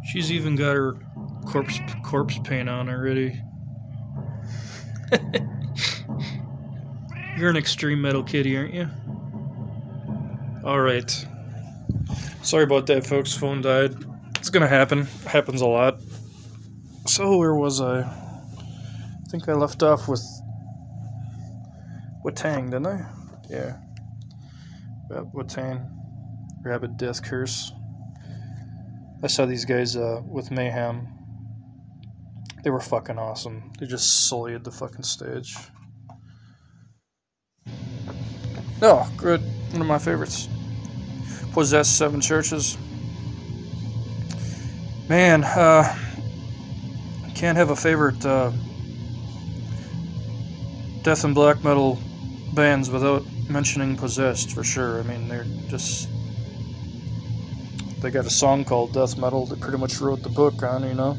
She's even got her corpse paint on already. You're an extreme metal kitty, aren't you? Alright. Sorry about that, folks. Phone died. It's gonna happen. Happens a lot. So, where was I? I think I left off with Watang, didn't I? Yeah. Watang. Rabid Death Curse. I saw these guys with Mayhem. They were fucking awesome. They just sullied the fucking stage. Oh, good. One of my favorites. Possessed Seven Churches. Man, can't have a favorite death and black metal bands without mentioning Possessed, for sure. I mean, they're just... They got a song called Death Metal that pretty much wrote the book on, you know?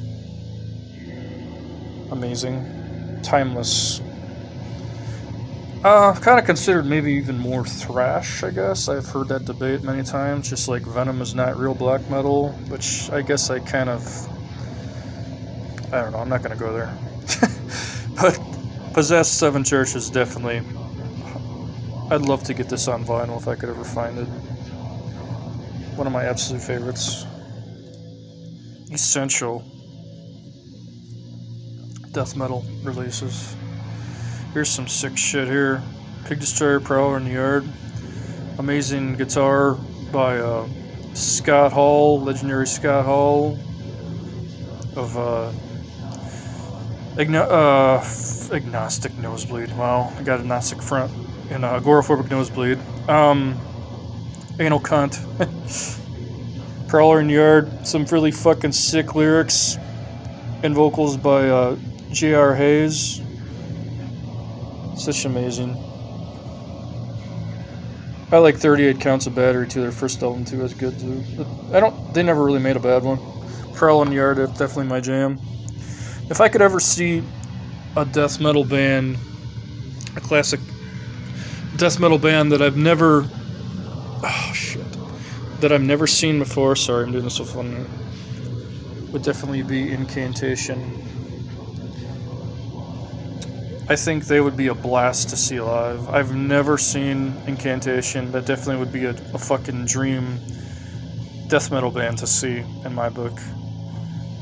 Amazing. Timeless. Kind of considered maybe even more thrash, I guess. I've heard that debate many times, just like Venom is not real black metal, which I guess I kind of... I don't know, I'm not going to go there. But Possessed Seven Churches, definitely. I'd love to get this on vinyl if I could ever find it. One of my absolute favorites. Essential death metal releases. Here's some sick shit here. Pig Destroyer, Prowler in the Yard. Amazing guitar by Scott Hall, legendary Scott Hall of Agnostic Nosebleed. Wow, I got Agnostic front and Agoraphobic Nosebleed. Anal Cunt. Prowler in the Yard. Some really fucking sick lyrics and vocals by J.R. Hayes. Such amazing. I like 38 Counts of Battery too. Their first album too is good too. They never really made a bad one. Prowler in the Yard, definitely my jam. If I could ever see a death metal band, a classic death metal band that I've never seen before. Sorry, I'm doing this so fun. Would definitely be Incantation. I think they would be a blast to see live. I've never seen Incantation. That definitely would be a fucking dream death metal band to see in my book.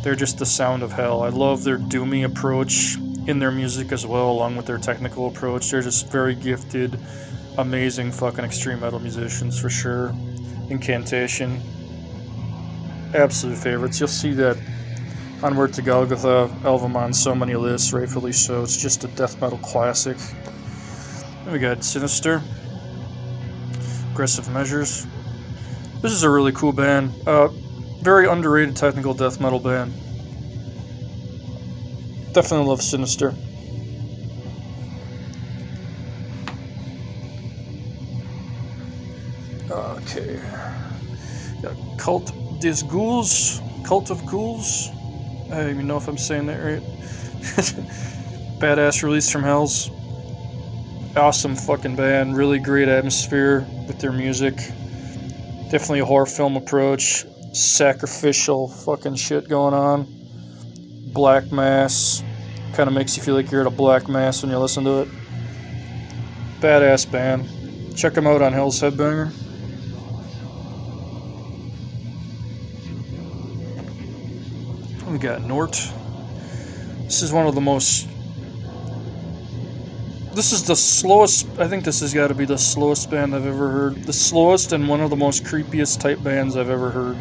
They're just the sound of hell. I love their doomy approach in their music as well, along with their technical approach. They're just very gifted, amazing fucking extreme metal musicians for sure. Incantation. Absolute favorites. You'll see that Onward to Golgotha album on so many lists, rightfully so. It's just a death metal classic. Then we got Sinister. Aggressive Measures. This is a really cool band. Very underrated technical death metal band. Definitely love Sinister. Okay. Got Cult des Ghouls. Cult of Ghouls. I don't even know if I'm saying that right. Badass release from Hells. Awesome fucking band. Really great atmosphere with their music. Definitely a horror film approach. Sacrificial fucking shit going on. Black Mass. Kind of makes you feel like you're at a Black Mass when you listen to it. Badass band. Check them out on Hell's Headbanger. We got Nort. This is one of the most... This is the slowest... I think this has got to be the slowest band I've ever heard. The slowest and one of the most creepiest type bands I've ever heard.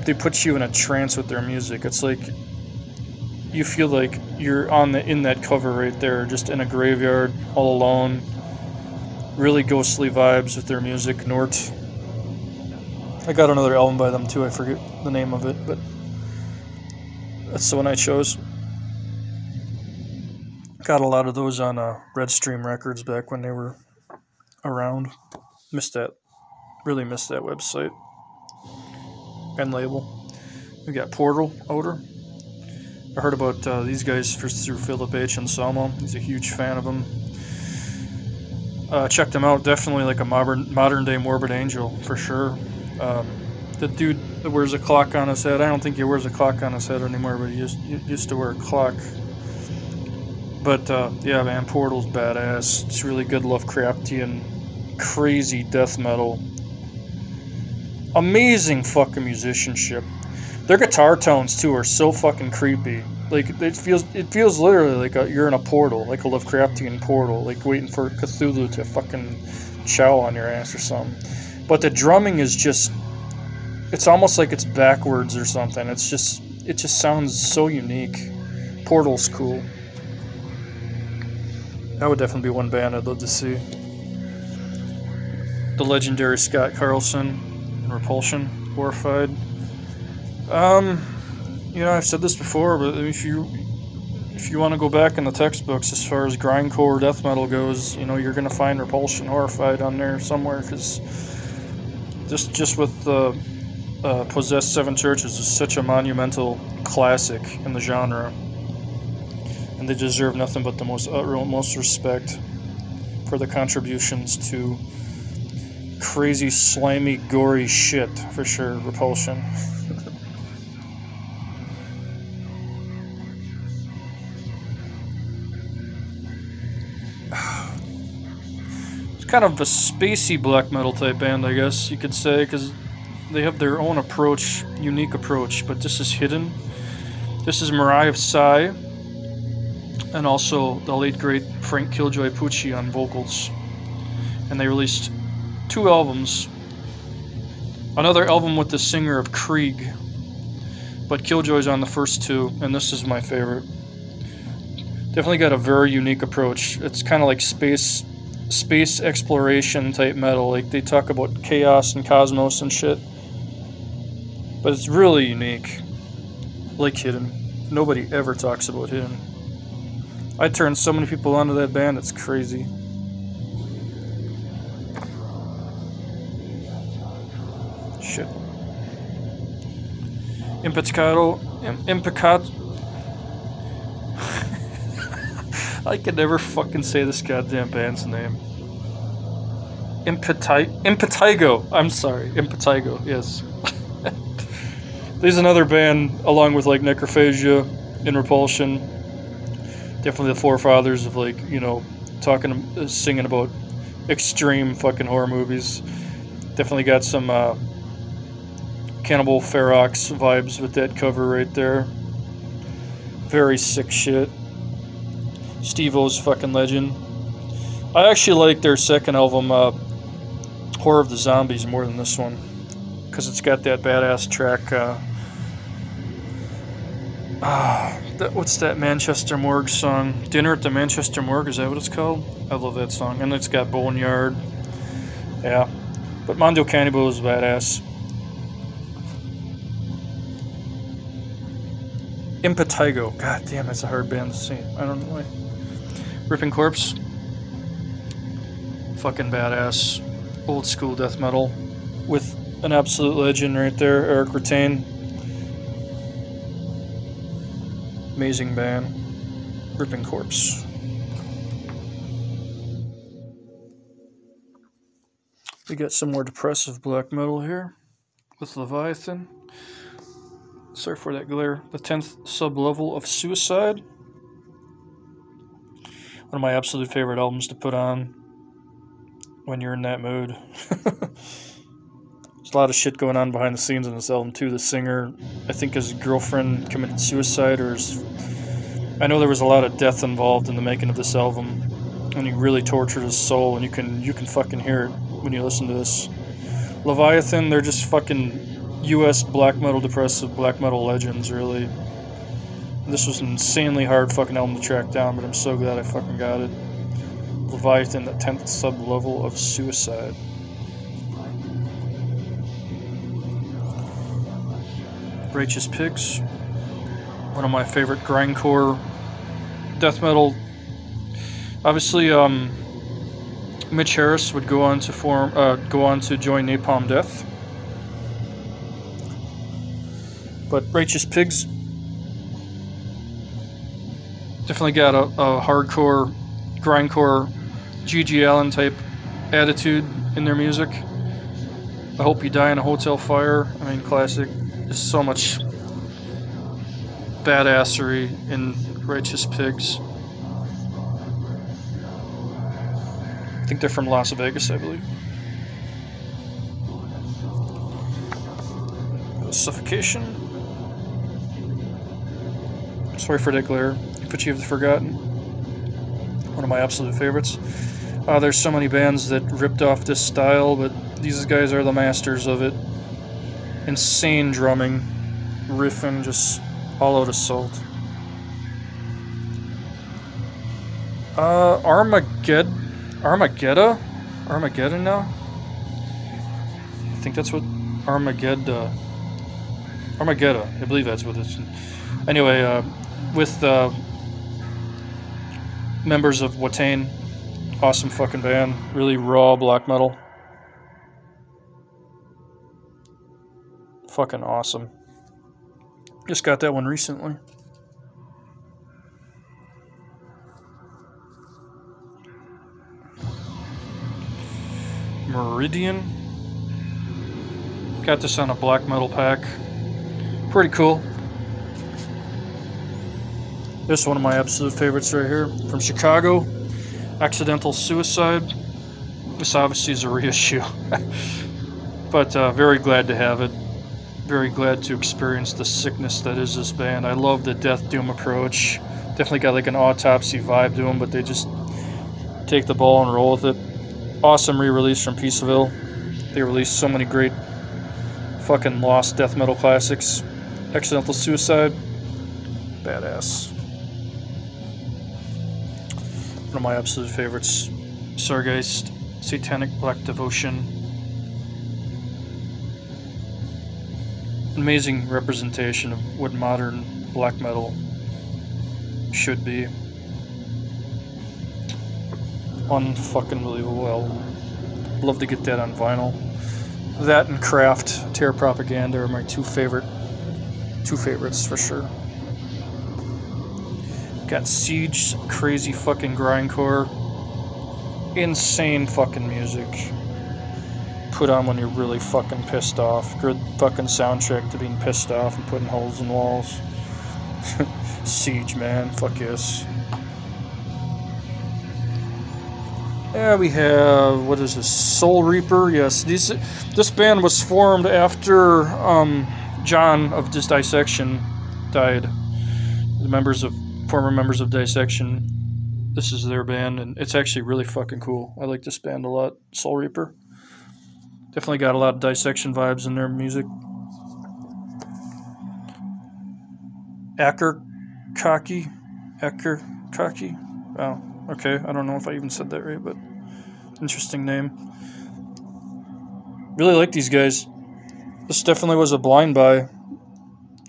They put you in a trance with their music. It's like... You feel like you're in that cover right there, just in a graveyard, all alone. Really ghostly vibes with their music, Nort. I got another album by them too, I forget the name of it, but... That's the one I chose. Got a lot of those on Redstream Records back when they were around. Really missed that website and label. We got Portal, Odor. I heard about these guys first through Philip H. Anselmo. He's a huge fan of them. Checked them out. Definitely like a modern day Morbid Angel for sure. The dude that wears a clock on his head. I don't think he wears a clock on his head anymore, but he used to wear a clock. But yeah, man, Portal's badass. It's really good Lovecraftian, crazy death metal. Amazing fucking musicianship. Their guitar tones too are so fucking creepy. Like it feels literally like you're in a portal, like a Lovecraftian portal, like waiting for Cthulhu to fucking chow on your ass or something. But the drumming is just, it's almost like it's backwards or something. It just sounds so unique. Portal's cool. That would definitely be one band I'd love to see. The legendary Scott Carlson in Repulsion, Horrified. You know, I've said this before, but if you want to go back in the textbooks as far as grindcore death metal goes, you know, you're gonna find Repulsion, Horrified on there somewhere, because just with the Possessed Seven Churches is such a monumental classic in the genre, and they deserve nothing but the most respect for the contributions to crazy, slimy, gory shit, for sure. Repulsion. It's kind of a spacey black metal type band, I guess you could say, because they have their own approach, unique approach, but this is hidden. This is Mariah of Psy, and also the late great Frank Killjoy Pucci on vocals. And they released 2 albums. Another album with the singer of Krieg, but Killjoy's on the first 2, and this is my favorite. Definitely got a very unique approach. It's kind of like space exploration type metal. Like they talk about chaos and cosmos and shit, but it's really unique. Like Hidden. Nobody ever talks about Hidden. I turned so many people onto that band, it's crazy. Shit. Impeccato. I can never fucking say this goddamn band's name. Impetigo. I'm sorry. Impetigo, yes. There's another band, along with like Necrophagia and Repulsion. Definitely the forefathers of, like, you know, singing about extreme fucking horror movies. Definitely got some Cannibal Ferox vibes with that cover right there. Very sick shit. Steve-O's fucking legend. I actually like their second album, Horror of the Zombies, more than this one, because it's got that badass track. What's that Manchester Morgue song? Dinner at the Manchester Morgue, is that what it's called? I love that song. And it's got Boneyard. Yeah. But Mondo Cannibal is badass. Impetigo. God damn, that's a hard band to say. I don't know why. Ripping Corpse. Fucking badass. Old school death metal. With an absolute legend right there, Eric Ratain. Amazing band. Ripping Corpse. We got some more depressive black metal here with Leviathan. Sorry for that glare. The 10th Sub-Level of Suicide. One of my absolute favorite albums to put on when you're in that mood. There's a lot of shit going on behind the scenes in this album too. The singer, I think his girlfriend committed suicide, I know there was a lot of death involved in the making of this album, and he really tortured his soul, and you can fucking hear it when you listen to this. Leviathan, they're just fucking US black metal, depressive black metal legends, really. This was an insanely hard fucking album to track down, but I'm so glad I fucking got it. Leviathan, the 10th Sub-Level of Suicide. Righteous Pigs, one of my favorite grindcore death metal. Obviously, Mitch Harris would go on to join Napalm Death, but Righteous Pigs definitely got a hardcore, grindcore, G.G. Allin type attitude in their music. I Hope You Die in a Hotel Fire. I mean, classic. There's so much badassery in Righteous Pigs. I think they're from Las Vegas, I believe. Suffocation. Sorry for that glare. But You've Forgotten. One of my absolute favorites. There's so many bands that ripped off this style, but these guys are the masters of it. Insane drumming, riffing, just all out assault. Armageddon now? I think that's what Armageddon, I believe that's what it's. Anyway, with members of Watain, awesome fucking band, really raw black metal. Fucking awesome. Just got that one recently. Meridian. Got this on a black metal pack. Pretty cool. This is one of my absolute favorites right here. From Chicago. Accidental Suicide. This obviously is a reissue. But very glad to have it. Very glad to experience the sickness that is this band. I love the death doom approach. Definitely got like an Autopsy vibe to them, but they just take the ball and roll with it. Awesome re-release from Peaceville. They released so many great fucking lost death metal classics. Accidental Suicide. Badass. One of my absolute favorites. Sargeist. Satanic Black Devotion. Amazing representation of what modern black metal should be. Unfucking believable. I'd love to get that on vinyl. That and Kraft, Terror Propaganda are my two favorites for sure. Got Siege, crazy fucking grindcore. Insane fucking music. Put on when you're really fucking pissed off. Good fucking soundtrack to being pissed off and putting holes in walls. Siege, man. Fuck yes. Yeah, we have, what is this? Soul Reaper. Yes, this band was formed after John of Dissection died. The former members of Dissection. This is their band, and it's actually really fucking cool. I like this band a lot. Soul Reaper. Definitely got a lot of Dissection vibes in their music. Akercocke. Oh, okay. I don't know if I even said that right, but interesting name. Really like these guys. This definitely was a blind buy.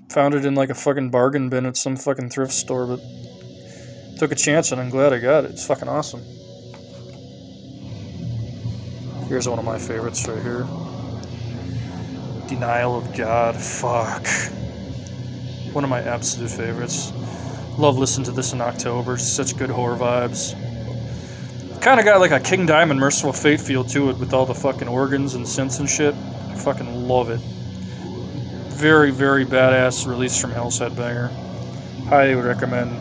Found it in like a fucking bargain bin at some fucking thrift store, but took a chance and I'm glad I got it. It's fucking awesome. Here's one of my favorites right here. Denial of God. Fuck. One of my absolute favorites. Love listening to this in October. Such good horror vibes. Kind of got like a King Diamond Merciful Fate feel to it with all the fucking organs and synths and shit. I fucking love it. Very, very badass release from Hell's Headbanger. Highly would recommend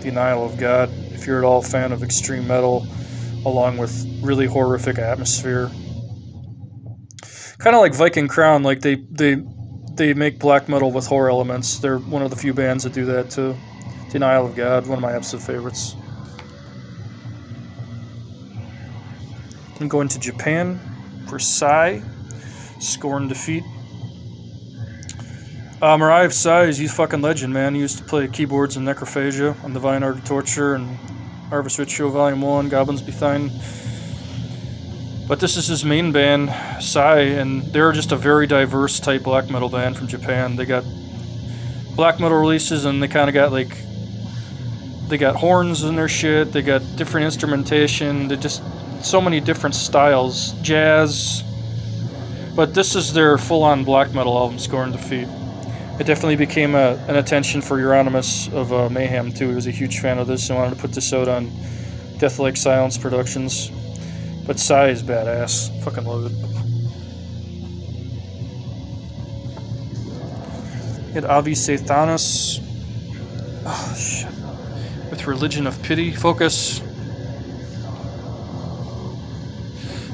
Denial of God if you're at all a fan of extreme metal, along with really horrific atmosphere. Kind of like Viking Crown, like they make black metal with horror elements. They're one of the few bands that do that too. Denial of God, one of my absolute favorites. I'm going to Japan for Psy, Scorn Defeat. Mariah Psy, he's a fucking legend, man. He used to play keyboards in Necrophagia on Divine Art of Torture and Harvest Ritual Volume 1, Goblins Behind. But this is his main band, Psy, and they're just a very diverse type black metal band from Japan. They got black metal releases, and they kind of got like, they got horns in their shit, they got different instrumentation, they just so many different styles, jazz. But this is their full-on black metal album, Scorn Defeat. It definitely became an attention for Euronymous of Mayhem, too. He was a huge fan of this and wanted to put this out on Death Like Silence Productions. But Psy is badass. Fucking love it. You had Avi Sathanas. Oh, shit. With Religion of Pity. Focus.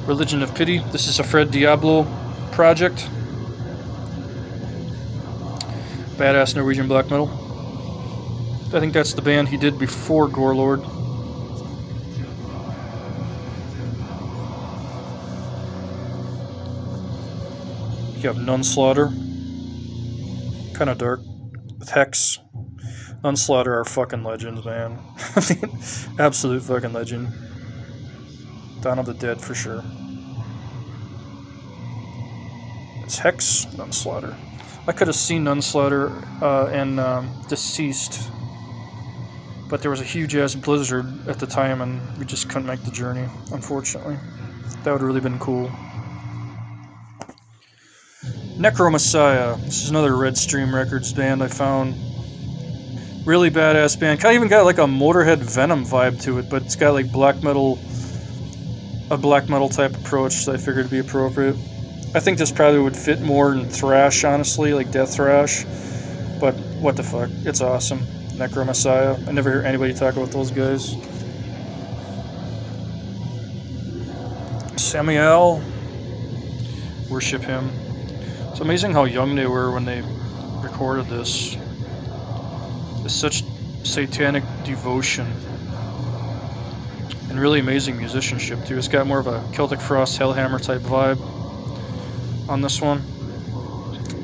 Religion of Pity. This is a Fred Diablo project. Badass Norwegian black metal. I think that's the band he did before Gorelord. You have Nunslaughter. Kind of dark. With Hex. Nunslaughter are fucking legends, man. Absolute fucking legend. Dawn of the Dead for sure. It's Hex, Nunslaughter. I could have seen Nunslaughter and Deceased, but there was a huge ass blizzard at the time and we just couldn't make the journey, unfortunately. That would have really been cool. Necromessiah. This is another Red Stream Records band I found. Really badass band. Kind of even got like a Motorhead Venom vibe to it, but it's got like black metal, a black metal type approach that I figured would be appropriate. I think this probably would fit more in thrash, honestly, like death thrash. But what the fuck? It's awesome. Necromessiah. I never hear anybody talk about those guys. Samiel. Worship him. It's amazing how young they were when they recorded this. It's such satanic devotion. And really amazing musicianship, too. It's got more of a Celtic Frost, Hellhammer type vibe on this one.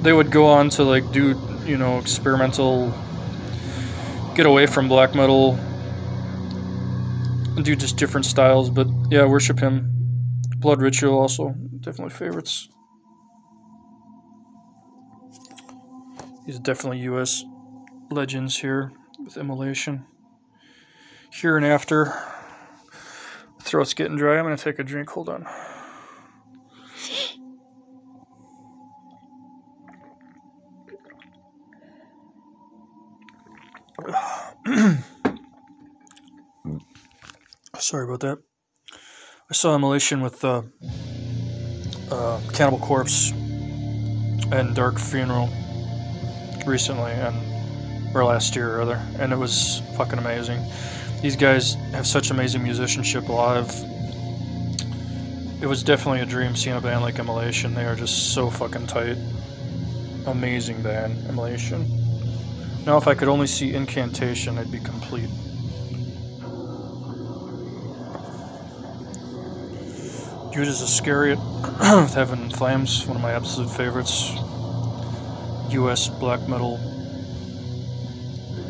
They would go on to like do, you know, experimental, get away from black metal and do just different styles, but yeah, worship him. Blood Ritual also, definitely favorites. These are definitely US legends here with Immolation. Here and After. Throat's getting dry. I'm gonna take a drink. Hold on. Sorry about that. I saw Immolation with Cannibal Corpse and Dark Funeral recently, or last year rather, and it was fucking amazing. These guys have such amazing musicianship live. It was definitely a dream seeing a band like Immolation. They are just so fucking tight. Amazing band, Immolation. Now if I could only see Incantation, I'd be complete. Judas Iscariot with Heaven and Flames, one of my absolute favorites. US black metal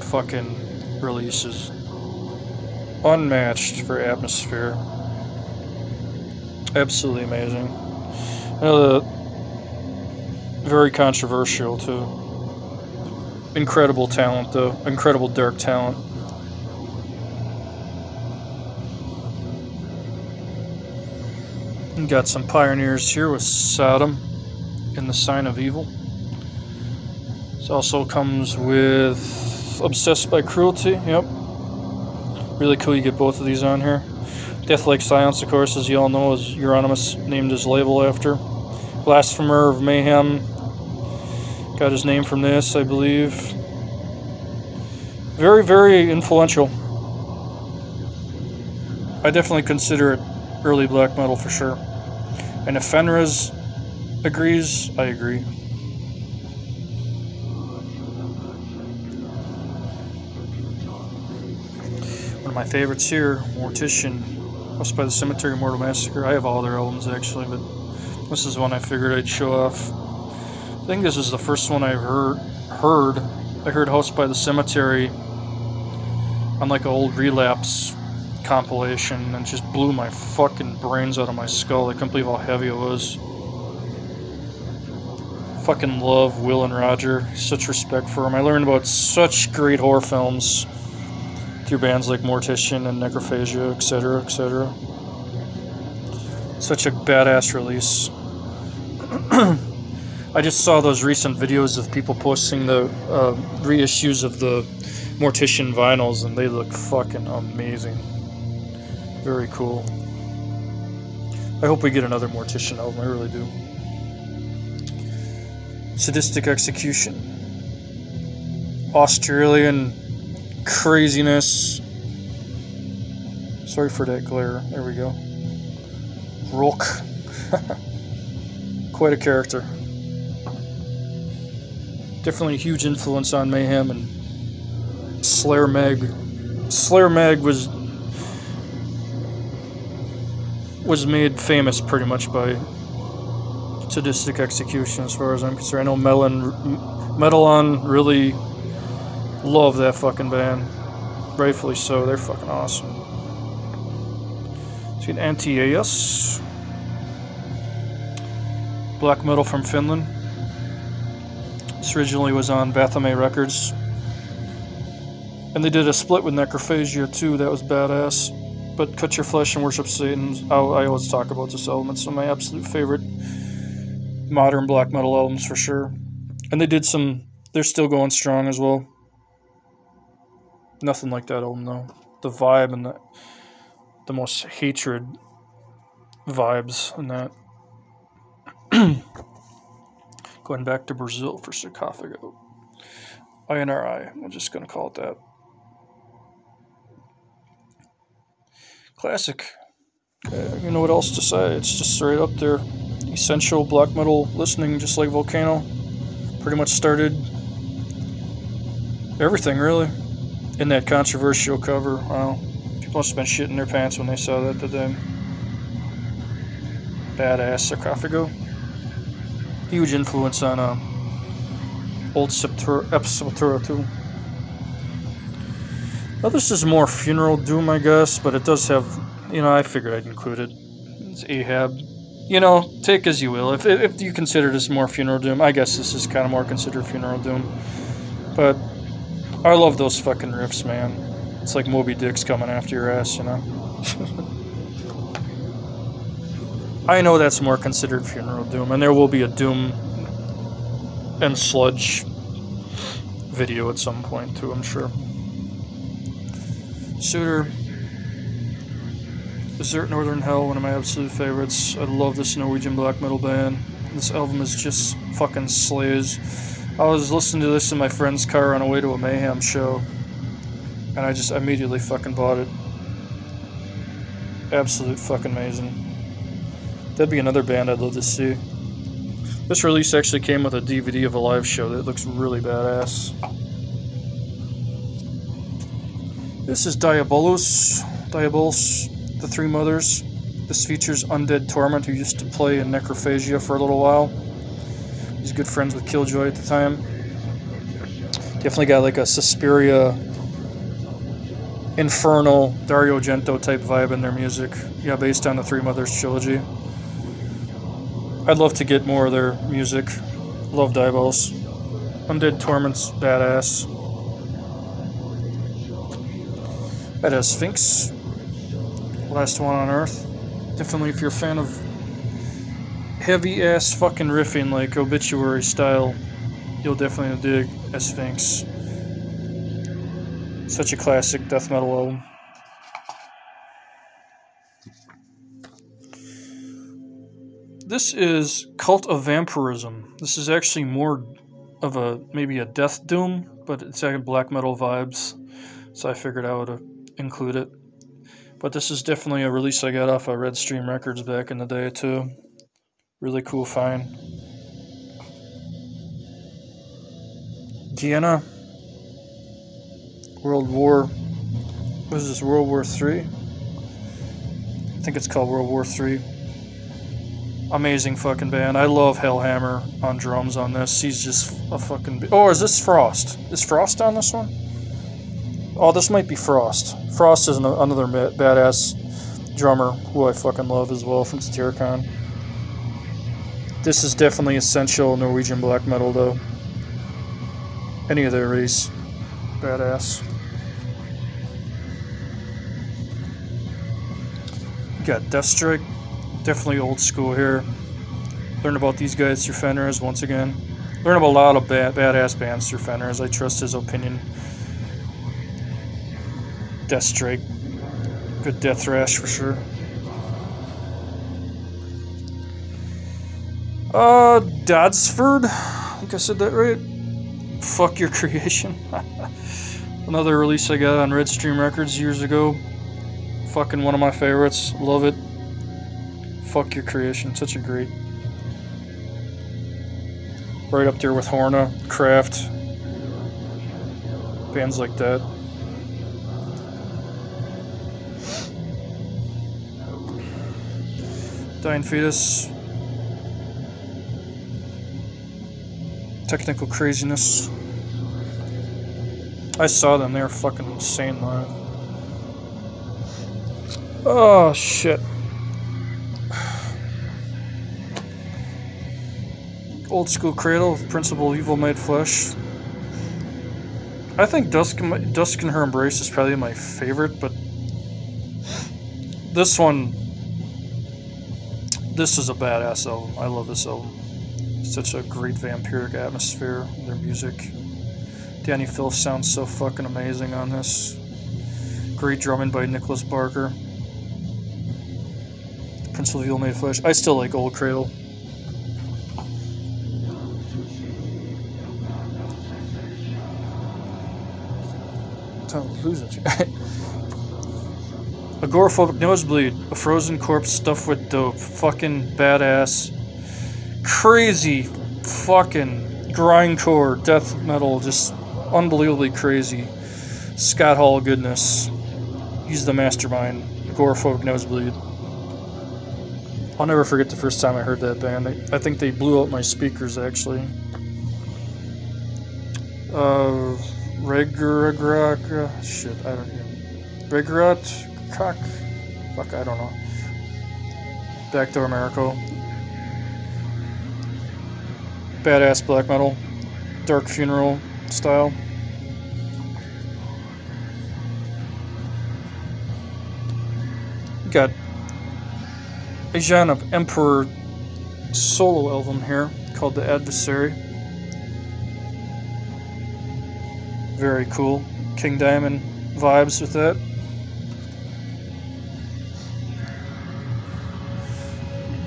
fucking releases. Unmatched for atmosphere. Absolutely amazing. Very controversial too. Incredible talent though. Incredible dark talent. And got some pioneers here with Sodom and the Sign of Evil. This also comes with Obsessed by Cruelty. Yep. Really cool you get both of these on here. Death Like Silence, of course, as you all know, is Euronymous named his label after. Blasphemer of Mayhem got his name from this, I believe. Very, very influential. I definitely consider it early black metal for sure. And if Fenriz agrees, I agree. One of my favorites here, Mortician, House by the Cemetery, Mortal Massacre. I have all their albums actually, but this is one I figured I'd show off. I think this is the first one I heard. I heard House by the Cemetery on like an old Relapse compilation and just blew my fucking brains out of my skull. I couldn't believe how heavy it was. Fucking love Will and Roger. Such respect for them. I learned about such great horror films through bands like Mortician and Necrophagia, etc., etc. Such a badass release. I just saw those recent videos of people posting the reissues of the Mortician vinyls, and they look fucking amazing. Very cool. I hope we get another Mortician album, I really do. Sadistic Execution. Australian craziness. Sorry for that glare. There we go. Rook. Quite a character. Definitely a huge influence on Mayhem and Slayer Mag. Slayer Mag was made famous pretty much by Sadistic Execution, as far as I'm concerned. I know Metalon really love that fucking band. Rightfully so. They're fucking awesome. So you got Anti-AS. Black metal from Finland. This originally was on Baphomet Records. And they did a split with Necrophagia too. That was badass. But Cut Your Flesh and Worship Satan, I always talk about this album. It's one of my absolute favorite modern black metal albums for sure. And they did some, they're still going strong as well. Nothing like that album though. The vibe and the most hatred vibes in that. Going back to Brazil for Sarcophago. INRI, I'm just going to call it that. Classic. You know what else to say. It's just straight up there. Essential black metal listening, just like Volcano. Pretty much started everything, really. In that controversial cover. Wow. People must have been shitting their pants when they saw that today. Badass Sarcophago. Huge influence on old Sepultura too. Now this is more funeral doom, I guess, but it does have, you know, I figured I'd include it. It's Ahab. You know, take as you will. If you consider this more funeral doom, I guess this is kind of more considered funeral doom. But I love those fucking riffs, man. It's like Moby Dick's coming after your ass, you know? I know that's more considered funeral doom, and there will be a doom and sludge video at some point too, I'm sure. Suitor. Desert Northern Hell, one of my absolute favorites. I love this Norwegian black metal band. This album is just fucking slays. I was listening to this in my friend's car on the way to a Mayhem show, and I just immediately fucking bought it. Absolute fucking amazing. That'd be another band I'd love to see. This release actually came with a DVD of a live show that looks really badass. This is Diabolos, the Three Mothers. This features Undead Torment, who used to play in Necrophagia for a little while. He's good friends with Killjoy at the time. Definitely got like a Suspiria, Infernal, Dario Argento type vibe in their music. Yeah, based on the Three Mothers trilogy. I'd love to get more of their music. Love Diabolos. Undead Torment's badass. That has Sphinx. Last one on Earth. Definitely if you're a fan of heavy ass fucking riffing like Obituary style, you'll definitely dig Sphinx. Such a classic death metal album. This is Cult of Vampirism. This is actually more of maybe a death doom, but it's like black metal vibes, so I figured I would include it. But this is definitely a release I got off of Red Stream Records back in the day too. Really cool find. Vienna. World War. What is this? World War III? I think it's called World War III. Amazing fucking band. I love Hellhammer on drums on this. He's just a fucking... Oh, is this Frost? Is Frost on this one? Oh, this might be Frost. Frost is another badass drummer who I fucking love as well from Satyricon. This is definitely essential Norwegian black metal though. Any of their race. Badass. You got Deathstrike. Definitely old school here. Learn about these guys through Fenris once again. Learn about a lot of badass bands through Fenris. I trust his opinion. Deathstrike. Good death thrash for sure. Dodsford. I think I said that right. Fuck Your Creation. Another release I got on Red Stream Records years ago. Fucking one of my favorites. Love it. Fuck Your Creation. Such a great. Right up there with Horna, Kraft. Bands like that. Dying Fetus. Technical Craziness. I saw them, they were fucking insane live. Oh shit. Old School Cradle with Principal Evil Made Flesh. I think Dusk in Her Embrace is probably my favorite, but this one, this is a badass album. I love this album. Such a great vampiric atmosphere, their music. Danny Filth sounds so fucking amazing on this. Great drumming by Nicholas Barker. Principal Evil Made Flesh. I still like Old Cradle. Agoraphobic Nosebleed, a frozen corpse stuffed with dope. Fucking badass. Crazy fucking grindcore death metal, just unbelievably crazy. Scott Hall goodness. He's the mastermind. Agoraphobic Nosebleed. I'll never forget the first time I heard that band. I think they blew out my speakers actually. Shit, I don't know. Regret Cock. Fuck, I don't know. Backdoor Miracle. Badass black metal. Dark Funeral style. Got a Jean of Emperor solo album here called The Adversary. Very cool. King Diamond vibes with that.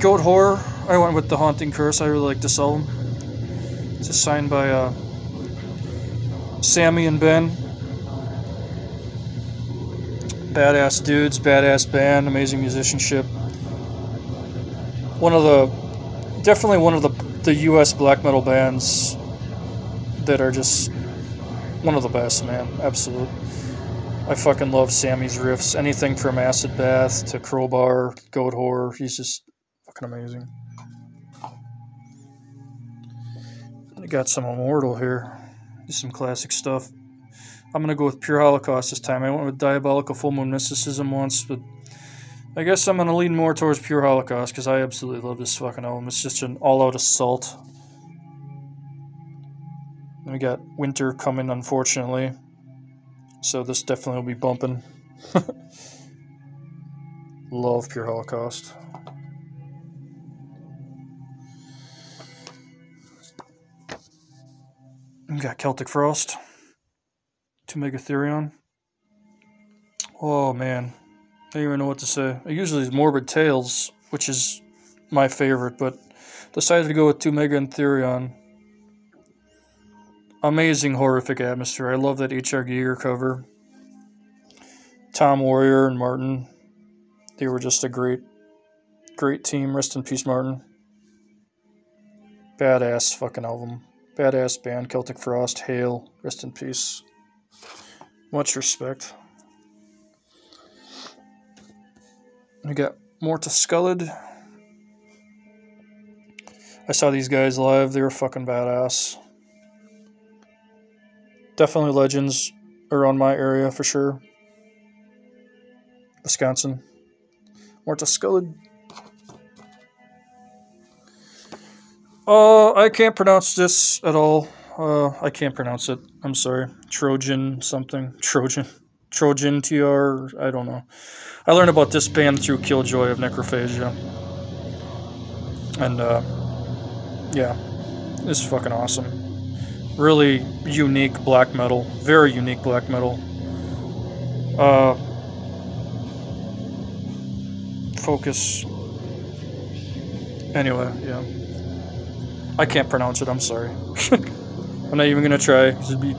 Goat Horror. I went with The Haunting Curse. I really like this album. It's signed by Sammy and Ben. Badass dudes, badass band, amazing musicianship. Definitely one of the U.S. black metal bands that are just one of the best, man. Absolute. I fucking love Sammy's riffs. Anything from Acid Bath to Crowbar, Goat Horror. He's just fucking amazing. I got some Immortal here. Just some classic stuff. I'm gonna go with Pure Holocaust this time. I went with Diabolical Full Moon Mysticism once, but I guess I'm gonna lean more towards Pure Holocaust because I absolutely love this fucking album. It's just an all-out assault. And we got winter coming, unfortunately, so this definitely will be bumping. Love Pure Holocaust. We got Celtic Frost. To Megatherion. Oh man, I don't even know what to say. I usually use Morbid Tales, which is my favorite, but decided to go with To Mega and Therion. Amazing horrific atmosphere. I love that H.R. Giger cover. Tom Warrior and Martin, they were just a great team. Rest in peace, Martin. Badass fucking album. Badass band. Celtic Frost. Hail. Rest in peace. Much respect. We got Mortis Scullid. I saw these guys live. They were fucking badass. Definitely legends around my area for sure. Wisconsin. Mortis Scullid. I can't pronounce this at all. I can't pronounce it. I'm sorry. Trojan something. Trojan TR. I don't know. I learned about this band through Killjoy of Necrophagia. And, yeah. It's fucking awesome. Really unique black metal. Very unique black metal. Focus. Anyway, yeah. I can't pronounce it. I'm sorry. I'm not even gonna try, because it'd be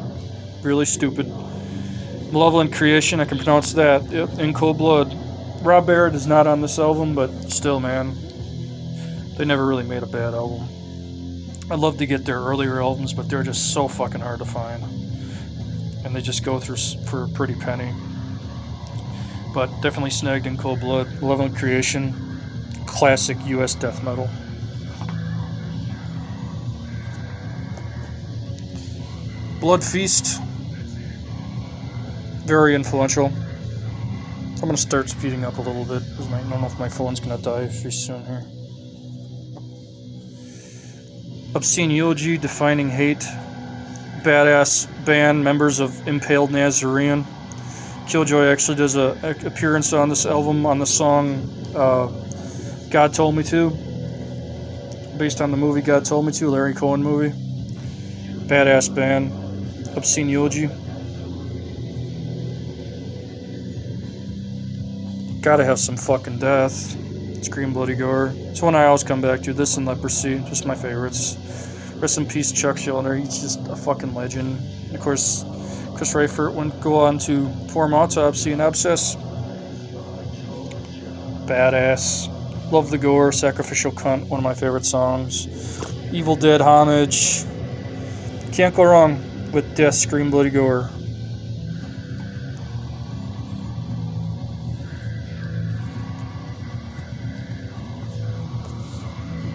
really stupid. Malevolent Creation, I can pronounce that. Yep, In Cold Blood. Rob Barrett is not on this album, but still, man. They never really made a bad album. I'd love to get their earlier albums, but they're just so fucking hard to find. And they just go through for a pretty penny. But definitely snagged In Cold Blood. Malevolent Creation. Classic US death metal. Blood Feast. Very influential. I'm going to start speeding up a little bit, because I don't know if my phone's going to die very soon here. Obscene Eulogy, Defining Hate. Badass band, members of Impaled Nazarene. Killjoy actually does an appearance on this album on the song God Told Me To, based on the movie God Told Me To, Larry Cohen movie. Badass band. Obscene Eulogy. Gotta have some fucking death. Scream Bloody Gore. It's one I always come back to. This and Leprosy, just my favorites. Rest in peace, Chuck Schuldiner. He's just a fucking legend. And of course, Chris Reifert went go on to form Autopsy and Abscess. Badass. Love the Gore. Sacrificial Cunt, one of my favorite songs. Evil Dead Homage. Can't go wrong with Death, Scream Bloody Gore.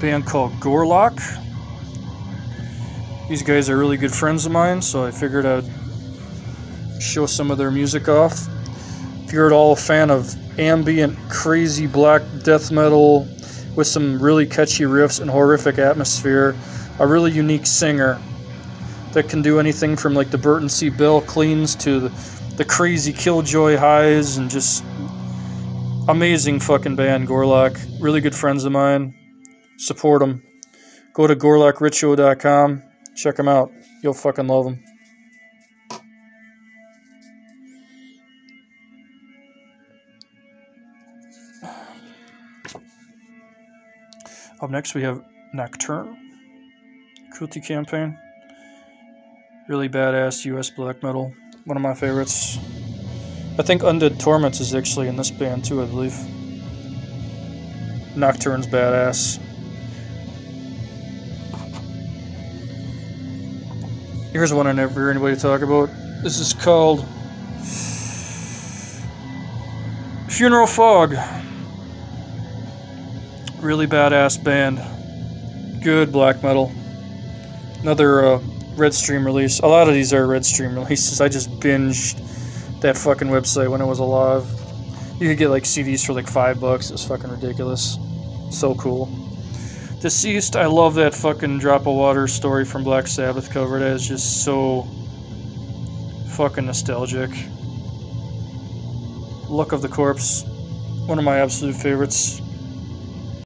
Band called Gorlock. These guys are really good friends of mine, so I figured I'd show some of their music off. If you're at all a fan of ambient, crazy black death metal with some really catchy riffs and horrific atmosphere, a really unique singer that can do anything from like the Burton C. Bell cleans to the crazy Killjoy highs, and just amazing fucking band, Gorlock. Really good friends of mine. Support them. Go to gorlockritual.com. Check them out. You'll fucking love them. Up next we have Nocturne. Cruelty Campaign. Really badass US black metal. One of my favorites. I think Undead Torments is actually in this band too, I believe. Nocturne's badass. Here's one I never hear anybody talk about. This is called Funeral Fog. Really badass band. Good black metal. Another Redstream release. A lot of these are Redstream releases. I just binged that fucking website when it was alive. You could get like CDs for like $5. It's fucking ridiculous. So cool. Deceased, I love that fucking Drop of Water story from Black Sabbath cover. That is just so fucking nostalgic. Look of the Corpse, one of my absolute favorites.